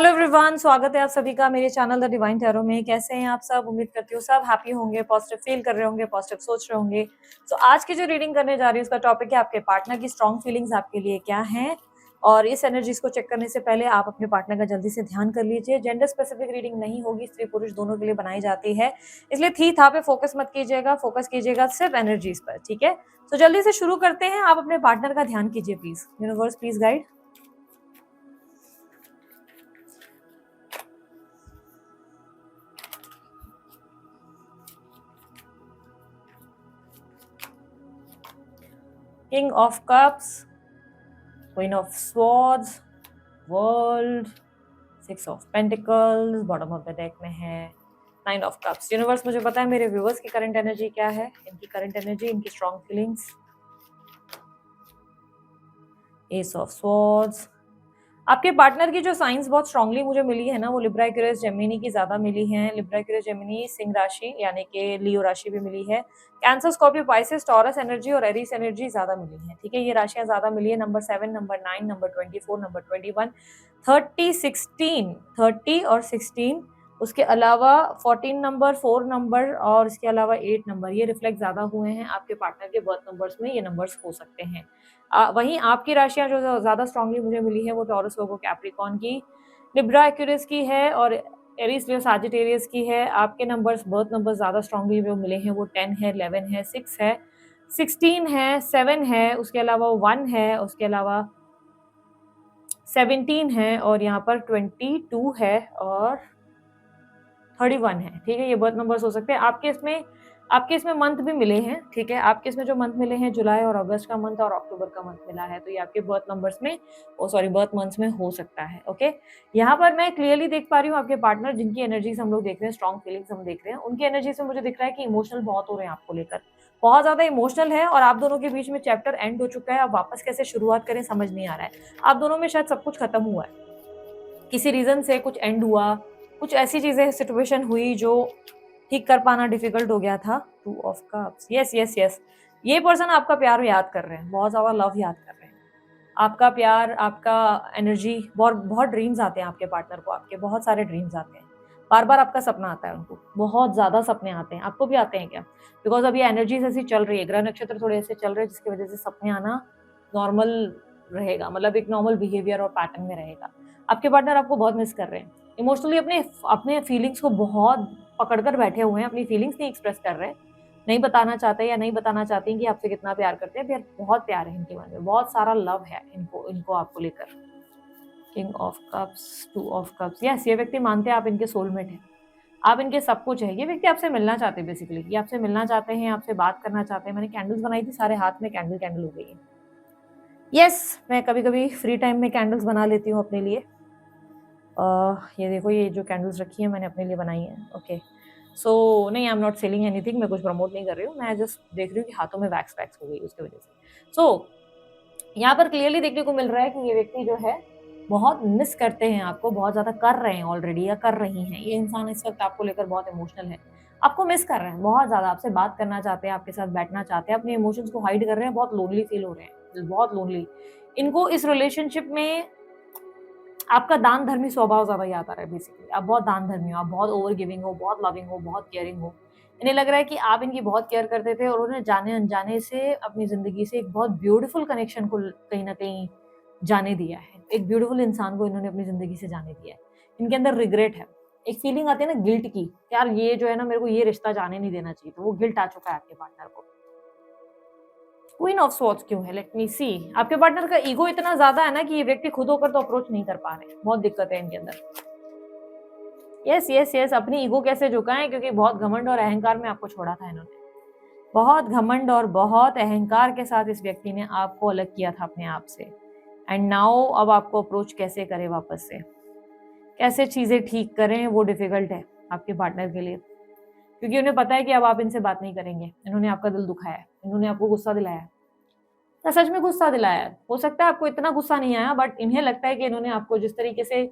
Hello everyone, स्वागत है आप सभी का मेरे चैनल द डिवाइन टैरो में। कैसे हैं आप सब? उम्मीद करती हूँ सब हैप्पी होंगे, पॉजिटिव फील कर रहे होंगे, पॉजिटिव सोच रहे होंगे। तो आज की जो रीडिंग करने जा रही हूँ उसका टॉपिक है आपके पार्टनर की स्ट्रॉन्ग फीलिंग्स आपके लिए क्या हैं। और इस एनर्जीज को चेक करने से पहले आप अपने पार्टनर का जल्दी से ध्यान कर लीजिए। जेंडर स्पेसिफिक रीडिंग नहीं होगी, स्त्री पुरुष दोनों के लिए बनाई जाती है, इसलिए थी था पे फोकस मत कीजिएगा, फोकस कीजिएगा सिर्फ एनर्जीज पर। ठीक है, तो जल्दी से शुरू करते हैं। आप अपने पार्टनर का ध्यान कीजिए please. Universe please guide. King of cups, queen of swords, world, six of pentacles bottom of the deck में है, नाइन ऑफ कप्स। यूनिवर्स मुझे पता है मेरे व्यूअर्स की करंट एनर्जी क्या है, इनकी करंट एनर्जी, इनकी strong feelings. S of swords. आपके पार्टनर की जो साइंस बहुत स्ट्रांगली मुझे मिली है ना, वो लिब्रा एक्वेरियस जेमिनी की ज्यादा मिली है। लिब्रा एक्वेरियस जेमिनी सिंह राशि यानी कि लियो राशि भी मिली है। Cancer, Scorpio, Pisces, taurus energy और एरीस एनर्जी ज्यादा मिली है। ठीक है, ये राशियां ज्यादा मिली है। नंबर 7, नंबर 9, नंबर 24, नंबर 21, 30, 16, 30 और 16, उसके अलावा 14 नंबर, 4 नंबर और इसके अलावा 8 नंबर, ये रिफ्लेक्ट ज्यादा हुए हैं आपके पार्टनर के बर्थ नंबर्स में। ये नंबर्स हो सकते हैं। वहीं आपकी राशियां जो ज्यादा स्ट्रांगली मुझे मिली है वो टॉरस, लोगो, कैप्रिकॉर्न की, लिब्रा एक्वेरियस की है और एरीज, लियो, सजिटेरियस की है। आपके नंबर्स, बर्थ नंबर ज्यादा स्ट्रांगली जो मिले हैं वो 10 है, 11 है, 6 है, 16 है, 7 है, उसके अलावा 1 है, उसके अलावा 17 है और यहाँ पर 22 है और 31 है। ठीक है, ये बर्थ नंबर्स हो सकते हैं। आपके इसमें मंथ भी मिले हैं। ठीक है, आपके इसमें जो मंथ मिले हैं जुलाई और अगस्त का मंथ और अक्टूबर का मंथ मिला है, तो ये आपके बर्थ नंबर्स में, बर्थ मंथ्स में हो सकता है। ओके, यहाँ पर मैं क्लियरली देख पा रही हूँ आपके पार्टनर जिनकी एनर्जीज हम लोग देख रहे हैं, स्ट्रॉन्ग फीलिंग्स हम देख रहे हैं, उनकी एनर्जी से मुझे दिख रहा है कि इमोशनल बहुत हो रहे हैं आपको लेकर, बहुत ज्यादा इमोशनल है। और आप दोनों के बीच में चैप्टर एंड हो चुका है, अब वापस कैसे शुरुआत करें समझ नहीं आ रहा है। आप दोनों में शायद सब कुछ खत्म हुआ है, किसी रीजन से कुछ एंड हुआ, कुछ ऐसी चीजें, सिचुएशन हुई जो ठीक कर पाना डिफिकल्ट हो गया था। 2 of cups, yes yes yes, ये पर्सन आपका प्यार याद कर रहे हैं, बहुत ज्यादा लव याद कर रहे हैं, आपका प्यार, आपका एनर्जी। बहुत बहुत ड्रीम्स आते हैं आपके पार्टनर को, आपके बहुत सारे ड्रीम्स आते हैं, बार बार आपका सपना आता है उनको, बहुत ज्यादा सपने आते हैं। आपको भी आते हैं क्या? बिकॉज अभी एनर्जीज ऐसी चल रही है, ग्रह नक्षत्र थोड़े ऐसे चल रहे हैं जिसकी वजह से सपने आना नॉर्मल रहेगा, मतलब एक नॉर्मल बिहेवियर और पैटर्न में रहेगा। आपके पार्टनर आपको बहुत मिस कर रहे हैं, इमोशनली अपने अपने फीलिंग्स को बहुत पकड़कर बैठे हुए हैं, अपनी फीलिंग्स नहीं एक्सप्रेस कर रहे हैं, नहीं बताना चाहते या नहीं बताना चाहती कि आपसे कितना प्यार करते हैं। प्यार, बहुत प्यार है इनके मन में, बहुत सारा लव है इनको आपको लेकर। King of cups, 2 of cups, yes, ये व्यक्ति मानते हैं आप इनके सोलमेट हैं, आप इनके सब कुछ है। ये व्यक्ति आपसे मिलना चाहते हैं, बेसिकली ये आपसे मिलना चाहते हैं, आपसे बात करना चाहते हैं। मैंने कैंडल्स बनाई थी, सारे हाथ में कैंडल कैंडल हो गई है। यस, मैं कभी कभी फ्री टाइम में कैंडल्स बना लेती हूँ अपने लिए। ये देखो, ये जो कैंडल्स रखी है मैंने अपने लिए बनाई है। ओके, सो नहीं, I am not selling anything, मैं कुछ प्रमोट नहीं कर रही हूँ, मैं जस्ट देख रही हूँ कि हाथों में वैक्स वैक्स हो गई उसकी वजह से। सो यहाँ पर क्लियरली देखने को मिल रहा है कि ये व्यक्ति जो है बहुत मिस करते हैं आपको, बहुत ज्यादा कर रहे हैं ऑलरेडी या कर रही हैं। ये इंसान इस वक्त आपको लेकर बहुत इमोशनल है, आपको मिस कर रहे हैं बहुत ज्यादा, आपसे बात करना चाहते हैं, आपके साथ बैठना चाहते हैं, अपने इमोशंस को हाइड कर रहे हैं, बहुत लोनली फील हो रहे हैं, बहुत लोनली। इनको इस रिलेशनशिप में आपका दान धर्मी स्वभाव ज्यादा याद आ रहा है। बेसिकली आप बहुत दान धर्मी हो, आप बहुत ओवर गिविंग हो, बहुत लविंग हो, बहुत केयरिंग हो। इन्हें लग रहा है कि आप इनकी बहुत केयर करते थे और उन्हें जाने अनजाने से अपनी जिंदगी से एक बहुत ब्यूटीफुल कनेक्शन को कहीं ना कहीं जाने दिया है, एक ब्यूटीफुल इंसान को इन्होंने अपनी जिंदगी से जाने दिया है। इनके अंदर रिग्रेट है, एक फीलिंग आती है ना गिल्ट की, यार ये जो है ना, मेरे को ये रिश्ता जाने नहीं देना चाहिए, तो वो गिल्ट आ चुका है आपके पार्टनर को। क्वीन ऑफ स्वॉर्ड्स क्यों है? लेट मी सी। आपके पार्टनर का ईगो इतना ज्यादा है ना कि ये व्यक्ति खुद होकर तो अप्रोच नहीं कर पा रहे, बहुत दिक्कत है इनके अंदर। यस यस यस, अपनी ईगो कैसे झुकाएं, क्योंकि बहुत घमंड और अहंकार में आपको छोड़ा था इन्होंने, बहुत घमंड और बहुत अहंकार के साथ इस व्यक्ति ने आपको अलग किया था अपने आप से। एंड नाउ अब आपको अप्रोच कैसे करें वापस से, कैसे चीजें ठीक करें, वो डिफिकल्ट है आपके पार्टनर के लिए, क्योंकि उन्हें पता है कि अब आप इनसे बात नहीं करेंगे। इन्होंने आपका दिल दुखाया है, इन्होंने आपको गुस्सा दिलाया है, या सच में गुस्सा दिलाया है। हो सकता है आपको इतना गुस्सा नहीं आया, बट इन्हें लगता है कि इन्होंने आपको जिस तरीके से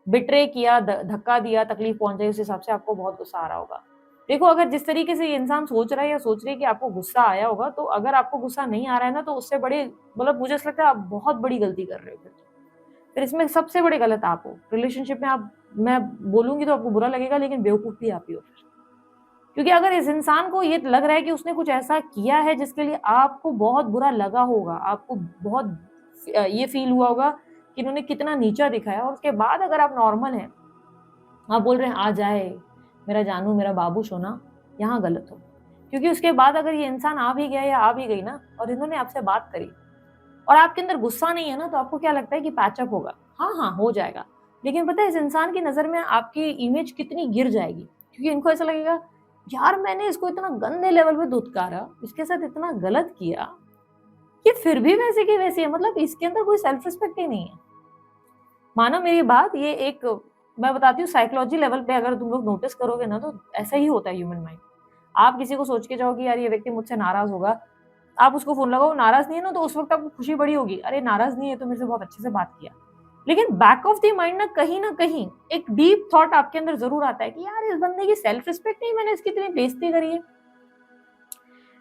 बिट्रे किया, धक्का दिया, तकलीफ पहुंचाई, उस हिसाब से आपको बहुत गुस्सा आ रहा होगा। देखो, अगर जिस तरीके से ये इंसान सोच रहा है या सोच रही है कि आपको गुस्सा आया होगा, तो अगर आपको गुस्सा नहीं आ रहा है ना, तो उससे बड़ी, मतलब मुझे ऐसा लगता है आप बहुत बड़ी गलती कर रहे हो। फिर इसमें सबसे बड़े गलत आप हो रिलेशनशिप में। आप, मैं बोलूंगी तो आपको बुरा लगेगा, लेकिन बेवकूफ भी आप ही हो फिर। क्योंकि अगर इस इंसान को ये लग रहा है कि उसने कुछ ऐसा किया है जिसके लिए आपको बहुत बुरा लगा होगा, आपको बहुत ये फील हुआ होगा कि इन्होंने कितना नीचा दिखाया, और उसके बाद अगर आप नॉर्मल हैं, आप बोल रहे हैं आ जाए मेरा जानू मेरा बाबू सोना, यहाँ गलत हो। क्योंकि उसके बाद अगर ये इंसान आ भी गया या आ भी गई ना, और इन्होंने आपसे बात करी और आपके अंदर गुस्सा नहीं है ना, तो आपको क्या लगता है कि पैचअप होगा। हाँ हाँ हो जाएगा, लेकिन पता है इस इंसान की नजर में आपकी इमेज कितनी गिर जाएगी। क्योंकि इनको ऐसा लगेगा यार मैंने इसको इतना गंदे लेवल पे धुतकारा, इसके साथ इतना गलत किया, ये फिर भी वैसे की वैसी है, मतलब इसके अंदर कोई सेल्फ रिस्पेक्ट ही नहीं है। मानो मेरी बात, ये एक, मैं बताती हूँ साइकोलॉजी लेवल पे अगर तुम लोग नोटिस करोगे ना, तो ऐसा ही होता है ह्यूमन माइंड। आप किसी को सोच के जाओगे यार ये व्यक्ति मुझसे नाराज होगा, आप उसको फोन लगाओ, नाराज नहीं है ना, तो उस वक्त आपको खुशी बड़ी होगी, अरे नाराज नहीं है तो मेरे से बहुत अच्छे से बात किया। लेकिन बैक ऑफ द माइंड ना कहीं एक डीप थॉट आपके अंदर जरूर आता है कि यार इस बंदे की सेल्फ रिस्पेक्ट नहीं, मैंने इसकी इतनी बेइज्जती करी है।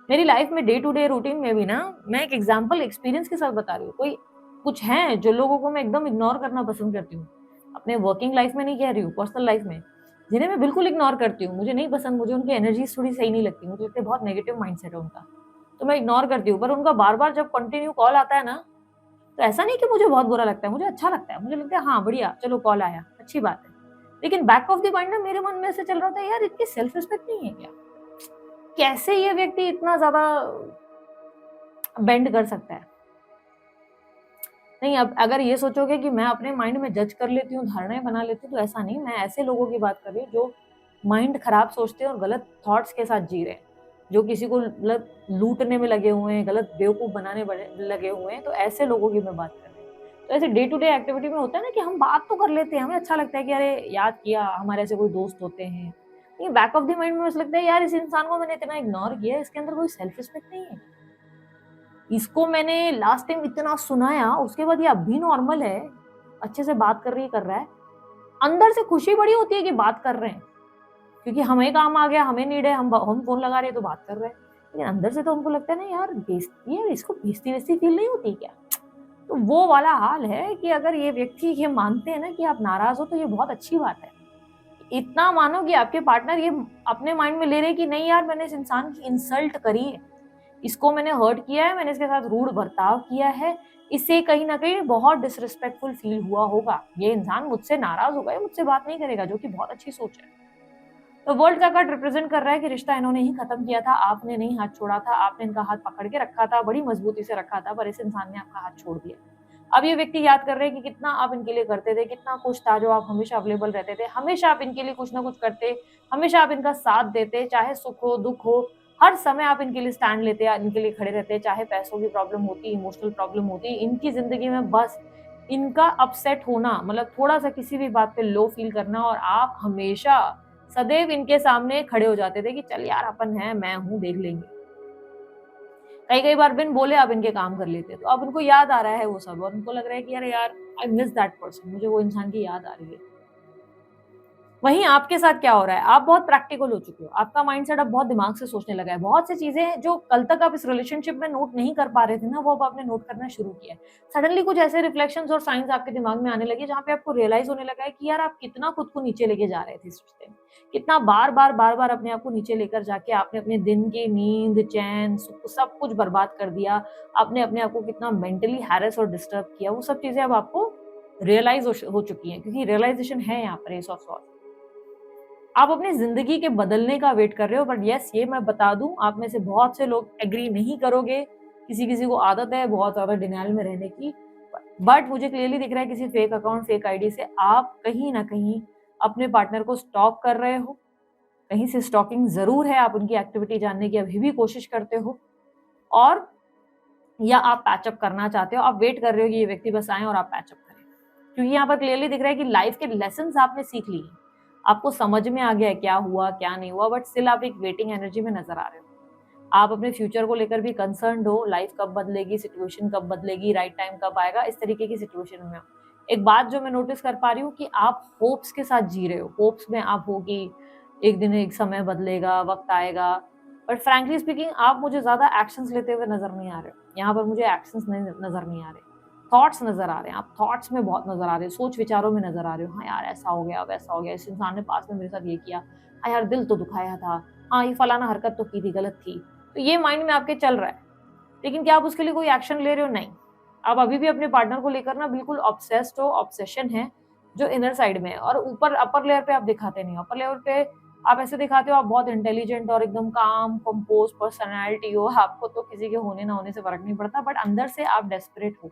मेरी लाइफ में डे टू डे रूटीन में भी ना, मैं एक एग्जाम्पल एक्सपीरियंस के साथ बता रही हूँ। कोई कुछ है जो लोगों को मैं एकदम इग्नोर करना पसंद करती हूँ, अपने वर्किंग लाइफ में नहीं कह रही हूँ, पर्सनल लाइफ में, जिन्हें मैं बिल्कुल इग्नोर करती हूँ, मुझे नहीं पसंद, मुझे उनकी एनर्जी थोड़ी सही नहीं लगती, मुझे लगता है बहुत नेगेटिव माइंडसेट है उनका, तो मैं इग्नोर करती हूँ। पर उनका बार बार जब कंटिन्यू कॉल आता है ना, तो ऐसा नहीं कि मुझे बहुत बुरा लगता है, मुझे अच्छा लगता है, मुझे लगता है हाँ बढ़िया, चलो कॉल आया, अच्छी बात है। लेकिन बैक ऑफ द माइंड ना मेरे मन में ऐसे चल रहा था, यार इतनी सेल्फ रिस्पेक्ट नहीं है क्या, कैसे ये व्यक्ति इतना ज्यादा बेंड कर सकता है। नहीं, अब अगर ये सोचोगे कि मैं अपने माइंड में जज कर लेती हूँ, धारणाएं बना लेती हूँ, तो ऐसा नहीं। मैं ऐसे लोगों की बात कर रही हूँ जो माइंड खराब सोचते हैं और गलत थॉट्स के साथ जी रहे हैं, जो किसी को मतलब लूटने में लगे हुए हैं, गलत बेवकूफ बनाने लगे हुए हैं, तो ऐसे लोगों की मैं बात कर रही हूँ। तो ऐसे डे टू डे एक्टिविटी में होता है ना कि हम बात तो कर लेते हैं, हमें अच्छा लगता है कि अरे याद किया, हमारे ऐसे कोई दोस्त होते हैं, लेकिन बैक ऑफ द माइंड में ऐसा लगता है यार इस इंसान को मैंने इतना इग्नोर किया, इसके अंदर कोई सेल्फ रिस्पेक्ट नहीं है, इसको मैंने लास्ट टाइम इतना सुनाया, उसके बाद ये अब भी नॉर्मल है, अच्छे से बात कर रहा है। अंदर से खुशी बड़ी होती है कि बात कर रहे हैं, क्योंकि हमें काम आ गया, हमें नीड है, हम फोन लगा रहे हैं तो बात कर रहे हैं। लेकिन अंदर से तो हमको लगता है ना यार बेइज्जती है, इसको बेइज्जती वैसी फील नहीं होती क्या। तो वो वाला हाल है कि अगर ये व्यक्ति ये मानते हैं ना कि आप नाराज हो, तो ये बहुत अच्छी बात है। इतना मानो कि आपके पार्टनर ये अपने माइंड में ले रहे कि नहीं यार मैंने इस इंसान की इंसल्ट करी है, इसको मैंने हर्ट किया है, मैंने इसके साथ रूड बर्ताव किया है, इससे कहीं ना कहीं बहुत डिसरिस्पेक्टफुल फील हुआ होगा, ये इंसान मुझसे नाराज होगा, मुझसे बात नहीं करेगा, जो कि बहुत अच्छी सोच है। तो वर्ल्ड का कार्ड रिप्रेजेंट कर रहा है कि रिश्ता इन्होंने ही खत्म किया था, आपने नहीं हाथ छोड़ा था, आपने इनका हाथ पकड़ के रखा था, बड़ी मजबूती से रखा था, पर इस इंसान ने आपका हाथ छोड़ दिया। अब ये व्यक्ति याद कर रहे हैं कि कितना आप इनके लिए करते थे, कितना कुछ था जो आप हमेशा अवेलेबल रहते थे, हमेशा आप इनके लिए कुछ ना कुछ करते, हमेशा आप इनका साथ देते, चाहे सुख हो दुख हो, हर समय आप इनके लिए स्टैंड लेते, इनके लिए खड़े रहते, चाहे पैसों की प्रॉब्लम होती, इमोशनल प्रॉब्लम होती, इनकी जिंदगी में बस इनका अपसेट होना, मतलब थोड़ा सा किसी भी बात पे लो फील करना, और आप हमेशा सदैव इनके सामने खड़े हो जाते थे कि चल यार अपन है, मैं हूं, देख लेंगे। कई कई बार बिन बोले आप इनके काम कर लेते, तो अब उनको याद आ रहा है वो सब, और उनको लग रहा है कि अरे यार आई मिस दैट पर्सन, मुझे वो इंसान की याद आ रही है। वहीं आपके साथ क्या हो रहा है, आप बहुत प्रैक्टिकल हो चुके हो, आपका माइंडसेट अब बहुत दिमाग से सोचने लगा है, बहुत सी चीजें जो कल तक आप इस रिलेशनशिप में नोट नहीं कर पा रहे थे ना, वो अब आपने नोट करना शुरू किया है। सडनली कुछ ऐसे रिफ्लेक्शंस और साइंस आपके दिमाग में आने लगे, जहाँ पे आपको रियलाइज होने लगा है कि यार आप कितना खुद को नीचे लेके जा रहे थे इस रिश्ते में, कितना बार बार अपने आप को नीचे लेकर जाके आपने अपने दिन की नींद, चैन, सुख सब कुछ बर्बाद कर दिया, आपने अपने आप को कितना मेंटली हैरेस और डिस्टर्ब किया, वो सब चीजें अब आपको रियलाइज हो चुकी हैं, क्योंकि रियलाइजेशन है यहाँ पर एस ऑफ सॉर्ड्स। आप अपनी जिंदगी के बदलने का वेट कर रहे हो, बट यस ये मैं बता दूं, आप में से बहुत से लोग एग्री नहीं करोगे, किसी किसी को आदत है बहुत ज्यादा डिनाइल में रहने की, बट मुझे क्लियरली दिख रहा है किसी फेक अकाउंट, फेक आईडी से आप कहीं ना कहीं अपने पार्टनर को स्टॉक कर रहे हो, कहीं से स्टॉकिंग जरूर है, आप उनकी एक्टिविटी जानने की अभी भी कोशिश करते हो, और या आप पैचअप करना चाहते हो, आप वेट कर रहे हो कि ये व्यक्ति बस आए और आप पैचअप करें, क्योंकि यहाँ पर क्लियरली दिख रहा है कि लाइफ के लेसन आपने सीख लिए, आपको समझ में आ गया है क्या हुआ क्या नहीं हुआ, बट स्टिल आप एक वेटिंग एनर्जी में नजर आ रहे हो। आप अपने फ्यूचर को लेकर भी कंसर्न्ड हो, लाइफ कब बदलेगी, सिचुएशन कब बदलेगी, राइट टाइम कब आएगा, इस तरीके की सिचुएशन में हो। एक बात जो मैं नोटिस कर पा रही हूँ कि आप होप्स के साथ जी रहे हो, होप्स में आप हो कि एक दिन एक समय बदलेगा, वक्त आएगा, बट फ्रैंकली स्पीकिंग आप मुझे ज्यादा एक्शंस लेते हुए नजर नहीं आ रहे हो, यहाँ पर मुझे एक्शंस नजर नहीं आ रहे। थॉट्स नजर आ रहे हैं, आप थॉट्स में बहुत नजर आ रहे हो, सोच विचारों में नजर आ रहे हो। हाँ यार ऐसा हो गया, वैसा हो गया, इस इंसान ने पास में मेरे साथ ये किया, हाँ यार दिल तो दुखाया था, हाँ ये फलाना हरकत तो की थी, गलत थी। तो ये माइंड में आपके चल रहा है, लेकिन क्या आप उसके लिए कोई एक्शन ले रहे हो? नहीं। आप अभी भी अपने पार्टनर को लेकर ना बिल्कुल ऑब्सेस्ड हो, ऑब्सेशन है जो इनर साइड में है, और ऊपर अपर लेयर पे आप दिखाते नहीं हो। अपर लेयर पे आप ऐसे दिखाते हो आप बहुत इंटेलिजेंट और एकदम काम कंपोज पर्सनैलिटी हो, आपको तो किसी के होने ना होने से फर्क नहीं पड़ता, बट अंदर से आप डेस्परेट हो,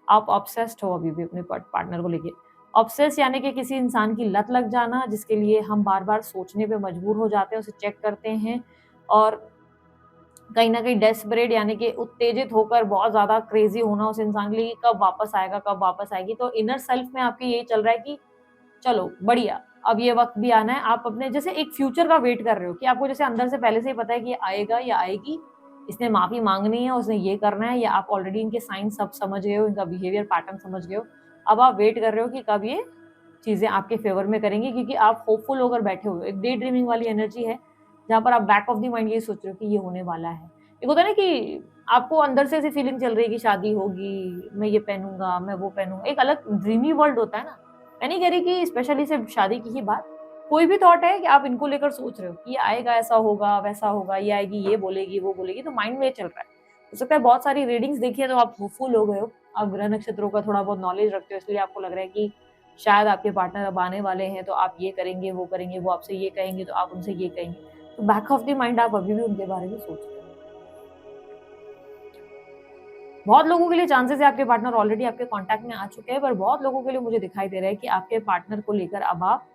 आप ऑब्सेस्ड हो अभी भी अपने पार्टनर को लेके। ऑब्सेस यानी कि किसी इंसान की लत लग जाना, जिसके लिए हम बार बार सोचने पे मजबूर हो जाते हैं, उसे चेक करते हैं, और कहीं न कहीं डेस्परेट यानी कि उत्तेजित होकर बहुत ज़्यादा क्रेज़ी होना उस इंसान के लिए, कब वापस आएगा, कब वापस आएगी। तो इनर सेल्फ में आपके यही चल रहा है कि चलो बढ़िया, अब ये वक़्त भी आना है। आप अपने जैसे एक फ्यूचर का वेट कर रहे हो कि आपको जैसे अंदर से पहले से ही पता है कि ये आएगा या आएगी, इसने माफ़ी माँगनी है, उसने ये करना है, या आप ऑलरेडी इनके साइन सब समझ गए हो, इनका बिहेवियर पैटर्न समझ गए हो। अब आप वेट कर रहे हो कि कब ये चीज़ें आपके फ़ेवर में करेंगी, क्योंकि आप होपफुल होकर बैठे हुए हो। एक डे ड्रीमिंग वाली एनर्जी है, जहाँ पर आप बैक ऑफ द माइंड ये सोच रहे हो कि ये होने वाला है। एक होता है ना कि आपको अंदर से ऐसी फीलिंग चल रही है कि शादी होगी, मैं ये पहनूँगा, मैं वो पहनूँगा। एक अलग ड्रीमी वर्ल्ड होता है ना। मैं नहीं कह रही कि स्पेशली सिर्फ शादी की ही बात, कोई भी थॉट है कि आप इनको लेकर सोच रहे हो कि ये आएगा, ऐसा होगा, वैसा होगा, ये आएगी, ये बोलेगी, वो बोलेगी, तो माइंड में ये चल रहा है। हो सकता है बहुत सारी रीडिंग्स देखी है तो आप होपफुल हो गए हो, आप ग्रह नक्षत्रों का थोड़ा बहुत नॉलेज रखते हो, इसलिए आपको लग रहा है कि शायद आपके पार्टनर अब आने वाले हैं, तो आप ये करेंगे, वो आपसे ये कहेंगे, तो आप उनसे ये कहेंगे। तो बैक ऑफ द माइंड आप अभी भी उनके बारे में सोच रहे हो। बहुत लोगों के लिए चांसेस है आपके पार्टनर ऑलरेडी आपके कांटेक्ट में आ चुके हैं, पर बहुत लोगों के लिए मुझे दिखाई दे रहा है कि आपके पार्टनर को लेकर अब आप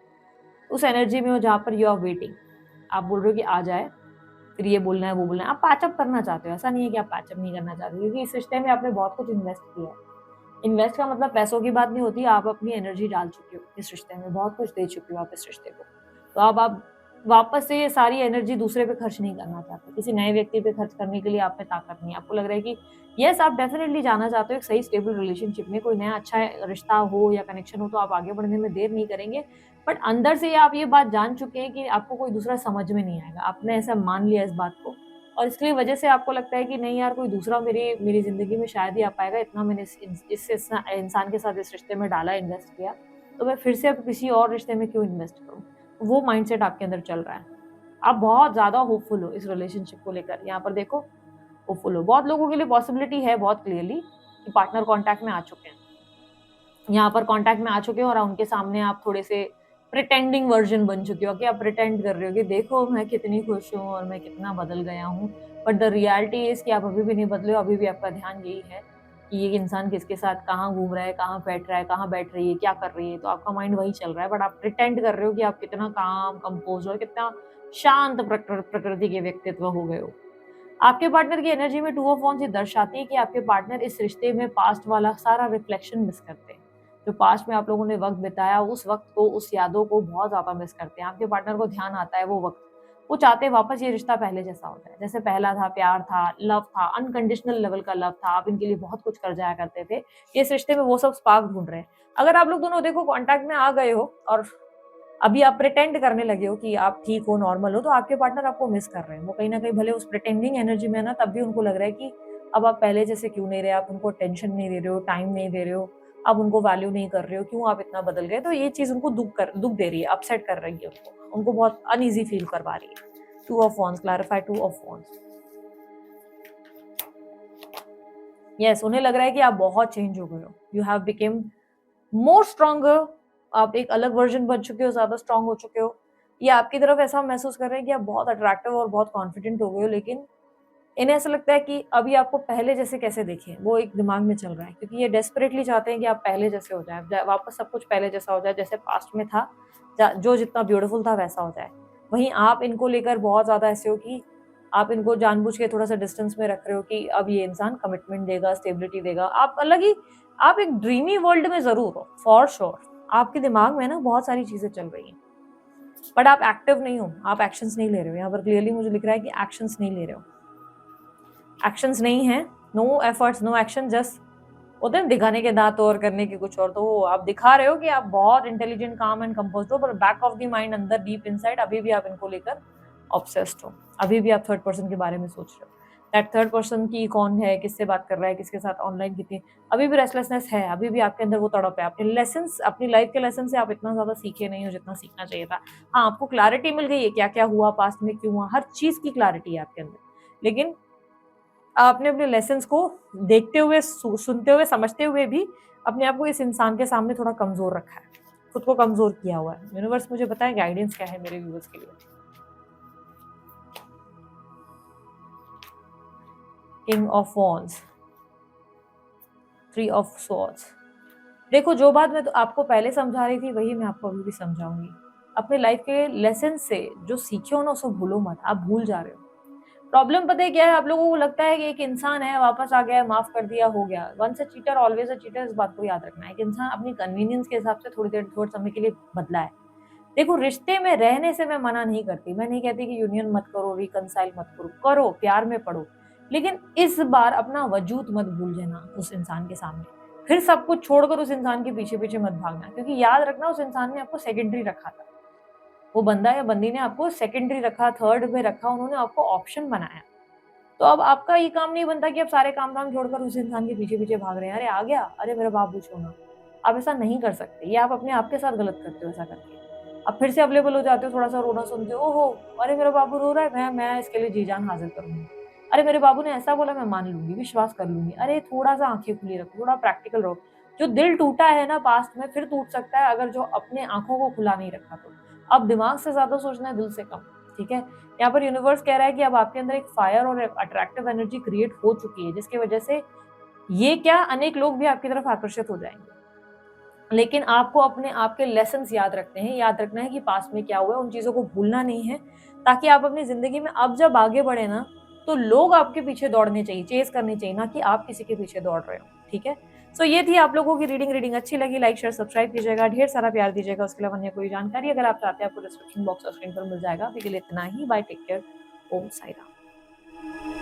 उस एनर्जी में हो जहाँ पर यू आर वेटिंग। आप बोल रहे हो कि आ जाए, फिर ये बोलना है, वो बोलना है। आप पैचअप करना चाहते हो, ऐसा नहीं है कि आप पैचअप नहीं करना चाहते, क्योंकि इस रिश्ते में आपने बहुत कुछ इन्वेस्ट किया है। इन्वेस्ट का मतलब पैसों की बात नहीं होती, आप अपनी एनर्जी डाल चुके हो इस रिश्ते में, बहुत कुछ दे चुके हो आप इस रिश्ते को। तो अब आप वापस से ये सारी एनर्जी दूसरे पे खर्च नहीं करना चाहते, किसी नए व्यक्ति पे खर्च करने के लिए आप में ताकत नहीं है। आपको लग रहा है कि येस, आप डेफिनिटली जाना चाहते हो एक सही स्टेबल रिलेशनशिप में, कोई नया अच्छा रिश्ता हो या कनेक्शन हो तो आप आगे बढ़ने में देर नहीं करेंगे। बट अंदर से आप ये बात जान चुके हैं कि आपको कोई दूसरा समझ में नहीं आएगा, आपने ऐसा मान लिया इस बात को, और इसकी वजह से आपको लगता है कि नहीं यार, कोई दूसरा मेरी मेरी ज़िंदगी में शायद ही आ पाएगा, इतना मैंने इस इंसान के साथ इस रिश्ते में डाला, इन्वेस्ट किया, तो मैं फिर से अब किसी और रिश्ते में क्यों इन्वेस्ट करूँ? वो माइंडसेट आपके अंदर चल रहा है। आप बहुत ज़्यादा होपफुल हो इस रिलेशनशिप को लेकर, यहाँ पर देखो होपफुल हो। बहुत लोगों के लिए पॉसिबिलिटी है बहुत क्लियरली कि पार्टनर कॉन्टैक्ट में आ चुके हैं। यहाँ पर कॉन्टैक्ट में आ चुके हो और उनके सामने आप थोड़े से प्रिटेंडिंग वर्जन बन चुके हो कि आप प्रिटेंड कर रहे हो कि देखो मैं कितनी खुश हूँ और मैं कितना बदल गया हूँ, बट द रियलिटी इज कि आप अभी भी नहीं बदले हो। अभी भी आपका ध्यान यही है कि ये इंसान किसके साथ कहाँ घूम रहा है, कहाँ बैठ रहा है, कहाँ बैठ रही है, क्या कर रही है, तो आपका माइंड वही चल रहा है, बट आप प्रिटेंड कर रहे हो कि आप कितना काम कंपोज और कितना शांत प्रकृति के व्यक्तित्व हो गए हो। आपके पार्टनर की एनर्जी में टू ऑफ वॉन्ड्स ये दर्शाती है कि आपके पार्टनर इस रिश्ते में पास्ट वाला सारा रिफ्लेक्शन मिस करते हैं। जो पास्ट में आप लोगों ने वक्त बिताया, उस वक्त को, उस यादों को बहुत ज़्यादा मिस करते हैं। आपके पार्टनर को ध्यान आता है वो वक्त, वो चाहते हैं वापस ये रिश्ता पहले जैसा हो जाए, जैसे पहला था, प्यार था, लव था, अनकंडीशनल लेवल का लव था, आप इनके लिए बहुत कुछ कर जाया करते थे। इस रिश्ते में वो सब स्पार्क ढूंढ रहे हैं। अगर आप लोग दोनों देखो कॉन्टैक्ट में आ गए हो और अभी आप प्रिटेंड करने लगे हो कि आप ठीक हो, नॉर्मल हो, तो आपके पार्टनर आपको मिस कर रहे हैं। वो कहीं न कहीं भले उस प्रिटेंडिंग एनर्जी में है ना, तब भी उनको लग रहा है कि अब आप पहले जैसे क्यों नहीं रहे, आप उनको अटेंशन नहीं दे रहे हो, टाइम नहीं दे रहे हो, आप उनको वैल्यू नहीं कर रहे हो, क्यों आप इतना बदल गए? तो ये चीज़ उनको दुःख दे रही है, अपसेट कर रही है उनको बहुत अनईज़ी फील करवा रही है। Two of wands, clarify two of wands. Yes, उन्हें लग रहा है कि आप बहुत चेंज हो गए हो। You have became more stronger, आप एक अलग वर्जन बन चुके हो, ज़्यादा स्ट्रॉन्ग हो चुके हो। ये आपकी तरफ ऐसा महसूस कर रहे हैं कि आप बहुत अट्रैक्टिव और बहुत कॉन्फिडेंट हो गए हो, लेकिन इन्हें ऐसा लगता है कि अभी आपको पहले जैसे कैसे देखें, वो एक दिमाग में चल रहा है, क्योंकि ये डेस्परेटली चाहते हैं कि आप पहले जैसे हो जाएँ, वापस सब कुछ पहले जैसा हो जाए, जैसे पास्ट में था, जो जितना ब्यूटीफुल था वैसा हो जाए। वहीं आप इनको लेकर बहुत ज़्यादा ऐसे हो कि आप इनको जानबूझ के थोड़ा-सा डिस्टेंस में रख रहे हो कि अब ये इंसान कमिटमेंट देगा, स्टेबिलिटी देगा। आप अलग ही, आप एक ड्रीमी वर्ल्ड में ज़रूर हो, फॉर श्योर। आपके दिमाग में ना बहुत सारी चीज़ें चल रही हैं, बट आप एक्टिव नहीं हो, आप एक्शंस नहीं ले रहे हो। यहाँ पर क्लियरली मुझे लिख रहा है कि एक्शंस नहीं ले रहे हो। एक्शंस नहीं है, no efforts, no action, just होते हैं दिखाने के दांत और करने के कुछ और। तो वो आप दिखा रहे हो कि आप बहुत इंटेलिजेंट, काम एंड कंपोज्ड हो, पर बैक ऑफ द माइंड, अंदर डीप इनसाइड अभी भी आप इनको लेकर ऑब्सेस्ड हो, अभी भी आप थर्ड पर्सन के बारे में सोच रहे हो। दैट थर्ड पर्सन की कौन है, किससे बात कर रहा है, किसके साथ ऑनलाइन कितनी, अभी भी रेस्टलेसनेस है, अभी भी आपके अंदर वो तड़प है। अपने लेसन्स, अपनी लाइफ के लेसन से आप इतना ज़्यादा सीखे नहीं हो जितना सीखना चाहिए था। हाँ, आपको क्लैरिटी मिल गई है, क्या-क्या हुआ पास्ट में, क्यों हुआ, हर चीज़ की क्लैरिटी है आपके अंदर। लेकिन आपने अपने लेसन्स को देखते हुए, सुनते हुए, समझते हुए भी अपने आप को इस इंसान के सामने थोड़ा कमज़ोर रखा है, खुद को कमज़ोर किया हुआ है। यूनिवर्स मुझे बताए गाइडेंस क्या है मेरे व्यूअर्स के लिए? King of wands, 3 of swords. देखो, जो बात मैं तो आपको पहले समझा रही थी वही मैं आपको अभी भी समझाऊंगी। अपने लाइफ के लेसन से जो सीखे हो ना उसको भूलो मत, आप भूल जा रहे हो। प्रॉब्लम पता है क्या है, आप लोगों को लगता है कि एक इंसान है, वापस आ गया, माफ कर दिया, हो गया। Once a cheater always a cheater, इस बात को याद रखना है। एक इंसान अपनी कन्वीनियंस के हिसाब से थोड़ी देर, थोड़े समय के लिए बदला है। देखो, रिश्ते में रहने से मैं मना नहीं करती, मैं नहीं कहती कि यूनियन मत करो, रिकंसाइल मत करो, करो, प्यार में पड़ो, लेकिन इस बार अपना वजूद मत भूल जाना उस इंसान के सामने। फिर सब कुछ छोड़कर उस इंसान के पीछे पीछे मत भागना, क्योंकि याद रखना उस इंसान ने आपको सेकेंडरी रखा था। वो बंदा या बंदी ने आपको सेकेंडरी रखा, थर्ड में रखा, उन्होंने आपको ऑप्शन बनाया। तो अब आपका ये काम नहीं बनता कि आप सारे काम धाम छोड़कर उस इंसान के पीछे पीछे भाग रहे हैं, अरे आ गया, अरे मेरा बाबू छोड़ना। आप ऐसा नहीं कर सकते, ये आप अपने आप के साथ गलत करते हो ऐसा करके। अब फिर से अवेलेबल हो जाते हो, थोड़ा-सा रोना सुनते हो, ओहो! अरे मेरा बाबू रो रहा है, मैं इसके लिए जी-जान हाज़िर करूँगी। अरे मेरे बाबू ने ऐसा बोला, मैं मान लूँगी, विश्वास कर लूँगी। अरे थोड़ा-सा आँखें खुली रखो, थोड़ा प्रैक्टिकल रहो। जो दिल टूटा है ना पास्ट में, फिर टूट सकता है अगर जो अपने आँखों को खुला नहीं रखा तो। अब दिमाग से ज़्यादा सोचना है, दिल से कम, ठीक है? यहाँ पर यूनिवर्स कह रहा है कि अब आपके अंदर एक फायर और अट्रैक्टिव एनर्जी क्रिएट हो चुकी है, जिसकी वजह से ये क्या, अनेक लोग भी आपकी तरफ आकर्षित हो जाएँगे। लेकिन आपको अपने आप के लेसन्स याद रखने हैं, याद रखना है कि पास्ट में क्या हुआ है, उन चीज़ों को भूलना नहीं है, ताकि आप अपनी ज़िंदगी में अब जब आगे बढ़े ना, तो लोग आपके पीछे दौड़ने चाहिए, चेज़ करने चाहिए, ना कि आप किसी के पीछे दौड़ रहे हो, ठीक है? सो ये थी आप लोगों की रीडिंग अच्छी लगी, लाइक, शेयर, सब्सक्राइब कीजिएगा, ढेर सारा प्यार दीजिएगा। उसके अलावा अन्य कोई जानकारी अगर आप चाहते हैं, आपको डिस्क्रिप्शन बॉक्स और स्क्रीन पर मिल जाएगा। अभी के लिए इतना ही, बाय, टेक केयर, ओम साई राम।